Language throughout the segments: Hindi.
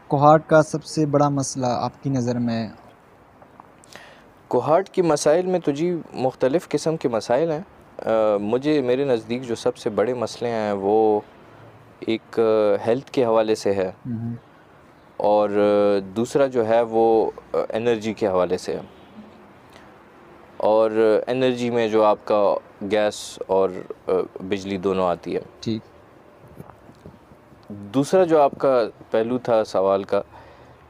कोहाट का सबसे बड़ा मसला आपकी नज़र में? कोहाट की मसाइल में तो जी मुख्तलिफ़ किस्म के मसाइल हैं। मुझे मेरे नज़दीक जो सबसे बड़े मसले हैं वो एक हेल्थ के हवाले से है, हुँ, और दूसरा जो है वो एनर्जी के हवाले से है। और एनर्जी में जो आपका गैस और बिजली दोनों आती है। ठीक। दूसरा जो आपका पहलू था सवाल का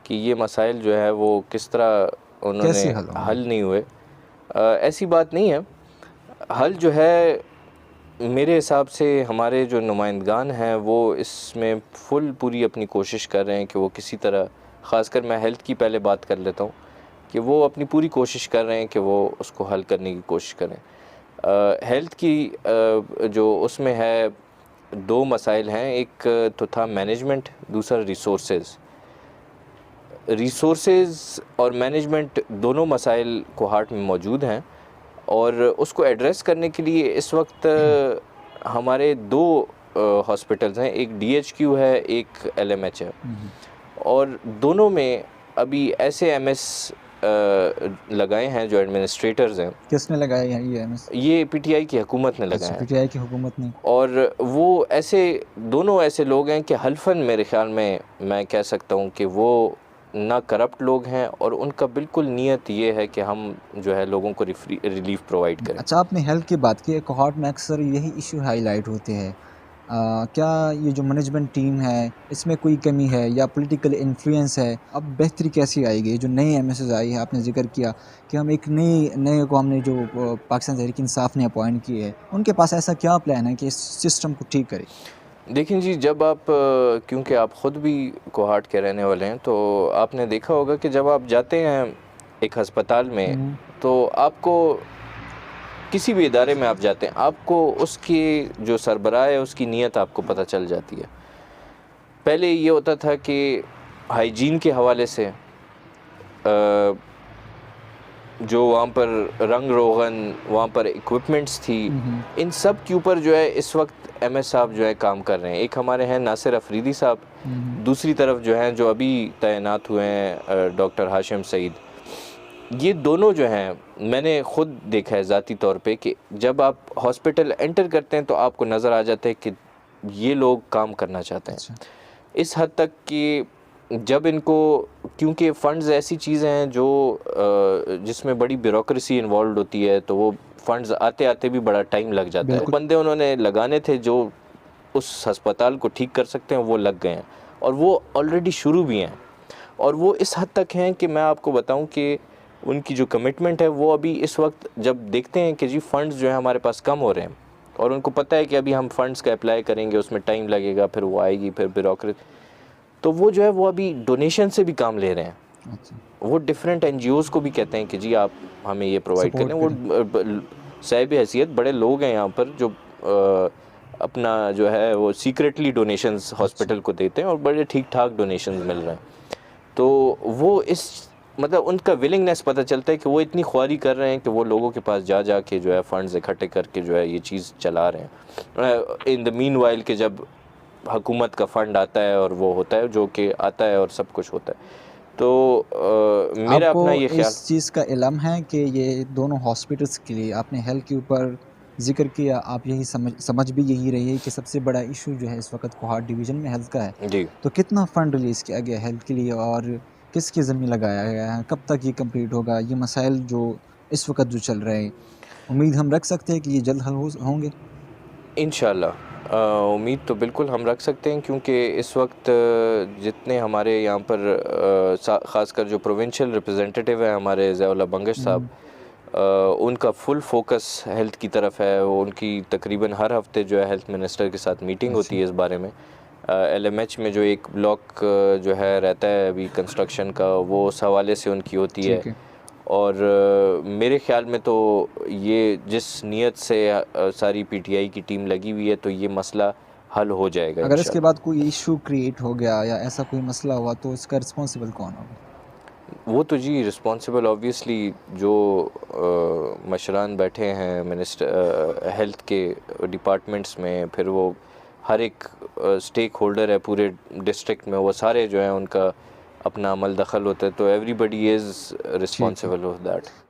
कि ये मसाइल जो है वो किस तरह उन्होंने कैसे हल होंगे? हल नहीं हुए, ऐसी बात नहीं है। हल जो है मेरे हिसाब से हमारे जो नुमाइंदगान हैं वो इसमें पूरी अपनी कोशिश कर रहे हैं कि वो किसी तरह, ख़ासकर मैं हेल्थ की पहले बात कर लेता हूँ, कि वो अपनी पूरी कोशिश कर रहे हैं कि वो उसको हल करने की कोशिश करें। हेल्थ की जो उसमें है दो मसाइल हैं, एक तो था मैनेजमेंट, दूसरा रिसोर्सेज और मैनेजमेंट, दोनों मसाइल कोहाट में मौजूद हैं। और उसको एड्रेस करने के लिए इस वक्त हमारे दो हॉस्पिटल्स हैं, एक डीएचक्यू है, एक एलएमएच है। हुँ, हुँ। और दोनों में अभी ऐसे एमएस लगाए हैं जो एडमिनिस्ट्रेटर्स हैं, किसने लगाया है ये एमएस? ये पीटीआई की हुकूमत ने लगाए अच्छा, हैं। पीटीआई की हुकूमत ने। और वो ऐसे दोनों ऐसे लोग हैं कि हल्फन मेरे ख़्याल में मैं कह सकता हूँ कि वो ना करप्ट लोग हैं, और उनका बिल्कुल नीयत ये है कि हम जो है लोगों को रिलीफ प्रोवाइड करें। अच्छा, आपने हेल्थ की बात की है, कोहाट में अक्सर यही इश्यू हाइलाइट होते हैं। क्या ये जो मैनेजमेंट टीम है, इसमें कोई कमी है या पॉलिटिकल इन्फ्लुएंस है? अब बेहतरी कैसी आएगी? जो नई एमएसएस आई है, आपने ज़िक्र किया कि हम एक नए को हमने जो पाकिस्तान तहरीक-इंसाफ ने अपॉइंट किए है, उनके पास ऐसा क्या प्लान है कि इस सिस्टम को ठीक करे? देखिए जी, जब आप क्योंकि आप ख़ुद भी कोहाट के रहने वाले हैं, तो आपने देखा होगा कि जब आप जाते हैं एक अस्पताल में, हुँ, तो आपको किसी भी इदारे में आप जाते हैं, आपको उसकी जो सरबराह है उसकी नीयत आपको पता चल जाती है। पहले ये होता था कि हाइजीन के हवाले से जो वहाँ पर रंग रोगन, वहाँ पर इक्विपमेंट्स थी, हुँ, हुँ। इन सब के ऊपर जो है इस वक्त एमएस साहब जो है काम कर रहे हैं। एक हमारे हैं नासिर अफरीदी साहब, हुँ, हुँ। दूसरी तरफ जो हैं जो अभी तैनात हुए हैं डॉक्टर हाशिम सईद। ये दोनों जो हैं, मैंने ख़ुद देखा है ज़ाती तौर पे कि जब आप हॉस्पिटल एंटर करते हैं तो आपको नज़र आ जाता है कि ये लोग काम करना चाहते हैं। अच्छा, इस हद तक कि जब इनको, क्योंकि फ़ंड्स ऐसी चीज़ें हैं जो जिसमें बड़ी ब्यूरोक्रेसी इन्वॉल्व होती है, तो वो फ़ंड्स आते-आते भी बड़ा टाइम लग जाता है। बिल्कुल। बंदे उन्होंने लगाने थे जो उस अस्पताल को ठीक कर सकते हैं, वो लग गए हैं, और वो ऑलरेडी शुरू भी हैं। और वो इस हद तक हैं कि मैं आपको बताऊं कि उनकी जो कमिटमेंट है वो अभी इस वक्त जब देखते हैं कि जी फ़ंड्स जो है हमारे पास कम हो रहे हैं, और उनको पता है कि अभी हम फ़ंड्स का अप्लाई करेंगे, उसमें टाइम लगेगा, फिर वो आएगी, फिर ब्यूरोक्रेसी, तो वो जो है वो अभी डोनेशन से भी काम ले रहे हैं। अच्छा, वो डिफरेंट एनजीओज़ को भी कहते हैं कि जी आप हमें ये प्रोवाइड करें। सपोर्ट वो करें। साहिब हैसियत बड़े लोग हैं यहाँ पर जो अपना जो है वो सीक्रेटली डोनेशंस अच्छा। हॉस्पिटल को देते हैं, और बड़े ठीक ठाक डोनेशंस मिल रहे हैं। तो वो इस मतलब उनका विलिंगनेस पता चलता है कि वो इतनी ख्वारी कर रहे हैं कि वो लोगों के पास जा जा के जो है फ़ंड्स इकट्ठे करके जो है ये चीज़ चला रहे हैं। इन द मीन वाइल के जब हुकूमत का फ़ंड आता है और वो होता है जो कि आता है और सब कुछ होता है, तो मेरा आपको अपना ये इस ख्याल। चीज़ का इल्म है कि ये दोनों हॉस्पिटल्स के लिए आपने हेल्थ के ऊपर ज़िक्र किया, आप यही समझ भी यही रही है कि सबसे बड़ा इश्यू जो है इस वक़्त कोहाट डिवीज़न में हेल्थ का है। जी, तो कितना फ़ंड रिलीज़ किया गया हेल्थ के लिए और किसकी ज़मीन लगाया गया है? कब तक ये कंप्लीट होगा? ये मसाइल जो इस वक़्त जो चल रहे हैं, उम्मीद हम रख सकते हैं कि ये जल्द हल होंगे? इंशाल्लाह उम्मीद तो बिल्कुल हम रख सकते हैं, क्योंकि इस वक्त जितने हमारे यहाँ पर ख़ासकर जो प्रोविंशियल रिप्रेजेंटेटिव हैं हमारे ज़ियाउल्लाह बंगश साहब, हुँ, उनका फुल फोकस हेल्थ की तरफ है। वो उनकी तकरीबन हर हफ्ते जो है हेल्थ मिनिस्टर के साथ मीटिंग होती अच्छा, है इस बारे में। एलएमएच में जो एक ब्लॉक जो है रहता है अभी कंस्ट्रक्शन का, वो उस हवाले से उनकी होती है। ठीक है। और मेरे ख़्याल में तो ये जिस नीयत से सारी पीटीआई की टीम लगी हुई है, तो ये मसला हल हो जाएगा अगर इसके इंशाल्लाह। बाद कोई इश्यू क्रिएट हो गया या ऐसा कोई मसला हुआ तो इसका रिस्पॉन्सिबल कौन होगा? वो तो जी रिस्पॉन्सिबल ऑब्वियसली जो मशरान बैठे हैं मिनिस्टर हेल्थ के डिपार्टमेंट्स में, फिर वो हर एक स्टेक होल्डर है पूरे डिस्ट्रिक्ट में, वो सारे जो हैं उनका अपना अमल दखल होता है, तो एवरीबडी इज़ ठीक है। Responsible of that.